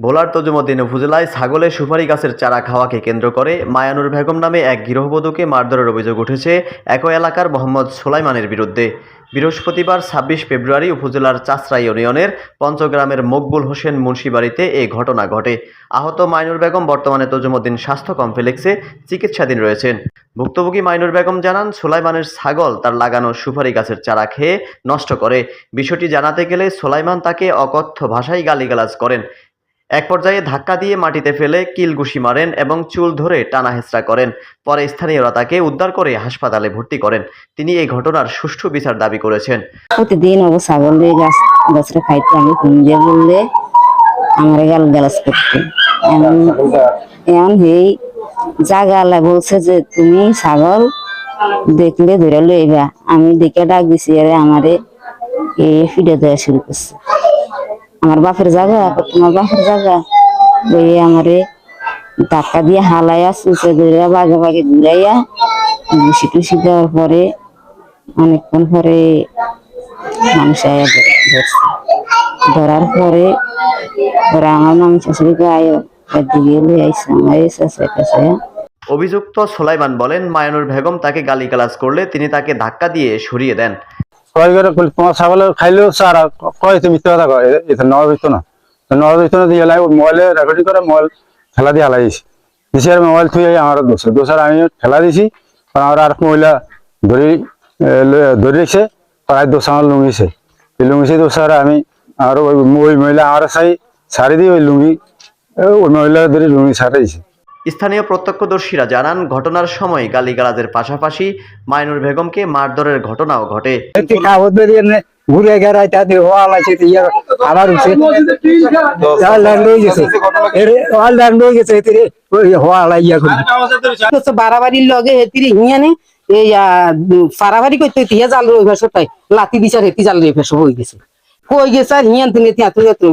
ভোলার তজুমদ্দিন উপজেলায় ছাগলের সুপারি গাছের চারা খাওয়াকে কেন্দ্র করে মায়ানুর বেগম নামে এক গৃহবধূকে মারধরের অভিযোগ উঠেছে একই এলাকার মোহাম্মদ সোলাইমানের বিরুদ্ধে। বৃহস্পতিবার ২৬ ফেব্রুয়ারি উপজেলার চাচরা ইউনিয়নের পঞ্চগ্রামের মকবুল হোসেন মুন্সি বাড়িতে এই ঘটনা ঘটে। আহত মাইনুর বেগম বর্তমানে তজুমদ্দিন স্বাস্থ্য কমপ্লেক্সে চিকিৎসাধীন রয়েছেন। ভুক্তভোগী মাইনুর বেগম জানান, সোলাইমানের ছাগল তার লাগানো সুপারি গাছের চারা খেয়ে নষ্ট করে। বিষয়টি জানাতে গেলে সোলাইমান তাকে অকথ্য ভাষায় গালিগালাজ করেন। এক পর্যায়ে ধাক্কা দিয়ে মাটিতে ফেলে কিলঘুষি মারেন এবং চুল ধরে টানা হেঁচড়া করেন। পরে স্থানীয়রা তাকে উদ্ধার করে হাসপাতালে ভর্তি করেন। তিনি এই ঘটনার সুষ্ঠু বিচার দাবি করেছেন। প্রতিদিন ছাগল গাছটা খাইতে আমি ফোন দিয়ে বললে আমার গালাজ করতে, এমন এই জায়গা বলছে যে তুমি ছাগল দেখলে ধরে লইবা। আমি দেখে ডাক দিছি, আরে আমারে ফিডে দেওয়া শুরু করছে। আমার বাপের জায়গা, তোমার বাপের জায়গা, ওই আমারে ধাক্কা দিয়ে হালাইয়া চুচে ধরে বাগে বাগে ঘুরাইয়া ঘুষি টুসি দেওয়ার পরে অনেকক্ষণ পরে মানুষ ধরার পরে ওরা আমার নাম শাশুড়িকে আয়ো দিকে আইসে আমার কাছে। অভিযুক্ত সোলাইমান বলেন, মায়ানুর বেগম তাকে গালিগালাজ করলে তিনি তাকে ধাক্কা দিয়ে সরিয়ে দেন। তোমার ছাগল খাইলেও স্যার কয় তুমি মিথ্যা কথা কয়, এটা নেওয়া হইতো না, নেওয়া হইতো না দিয়ে মোবাইলে রেকর্ডিং করে মোবাইল ঠেলা দিয়ে হালাই দিছি। দিছি আর মোবাইল থুই আমার দোষার আমি ঠেলা দিছি, আমার আর মহিলা ধরে রেখেছে, প্রায় দোষ আমার লুঙ্গিছে। এই লুঙ্গিছে দোষার আমি আর ওই মহিলা আমার ছাড়ি দিই, ওই লুঙ্গি ওই মহিলা ধরে লুঙ্গি ছাড়ে দিছে। স্থানীয় প্রত্যক্ষদর্শীরা জানান, ঘটনার সময় গালিগালাজের পাশাপাশি মাইনুর বেগমকে মারধরের ঘটনাও ঘটে। ঘুরে গেড়াই তাদের ওয়াল আছে আবার বাড়াবাড়ির লগে হেতিরে হিয়ানে এই ফারাবাড়ি করতে হিয়া জাল রইভাসটাই লাতি বিচার হেতি জাল রইভাস হয়ে গেছে কই গেছে আর হিয়ান তিনি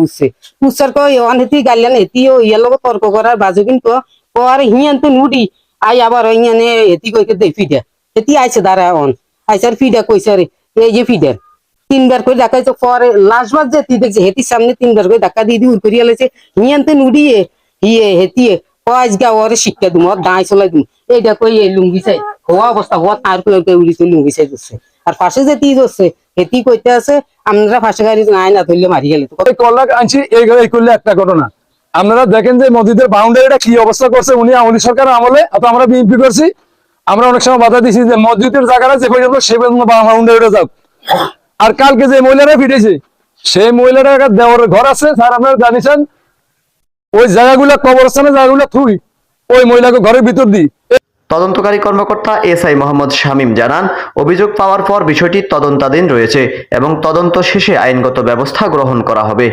উঠছে উচ্চার কই অনেতি গাইলেন হেতিও ইয়ার লগে তর্ক করার বাজু কিন্তু আর হিয়ান তো নুডি আই আবার হিয়ানে হেতি কইকে দেই ফিডা হেতি আইছে দাঁড়া অন আইসার ফিডা কইছে রে এই যে ফিডার তিনবার করে দেখাইছে। পরে লাস্ট বার যেতে দেখছে হেতির সামনে তিনবার করে ধাক্কা দিয়ে দিয়ে উড় করিয়া লাইছে হিয়ানতে নুডিয়ে হিয়ে হেতিয়ে কয়েক গা ওরে শিক্ষা দিম ওর দাঁড়াই চলাই দিম এইটা কই এই লুঙ্গি চাই হওয়া অবস্থা হওয়া তার করে উড়িতে লুঙ্গি চাই করছে। আর পাশে যেতে ধরছে হেতি কইতে আছে আপনারা পাশে গাড়ি নাই না ধরলে মারি গেলে কল্লাক আনছি এই করলে একটা ঘটনা। আপনারা দেখেন যে মসজিদের বাউন্ডারিটা কি অবস্থা করছে উনি আওয়ামী সরকার আমলে, আমরা বিএনপি করছি, আমরা অনেক সময় বাধা দিছি যে মসজিদের জায়গাটা যে পর্যন্ত সে পর্যন্ত বাউন্ডারিটা যাক। আর কালকে যে মহিলারা ফিটেছে সেই মহিলারা দেওয়ার ঘর আছে স্যার, আপনারা জানিছেন ওই জায়গাগুলো কবরস্থানের জায়গাগুলো থুই ওই মহিলাকে ঘরের ভিতর দিই। তদন্তকারী কর্মকর্তা এসআই মোহাম্মদ শামীম জানান, অভিযোগ পাওয়ার পর বিষয়টি তদন্তাধীন রয়েছে এবং তদন্ত শেষে আইনগত ব্যবস্থা গ্রহণ করা হবে।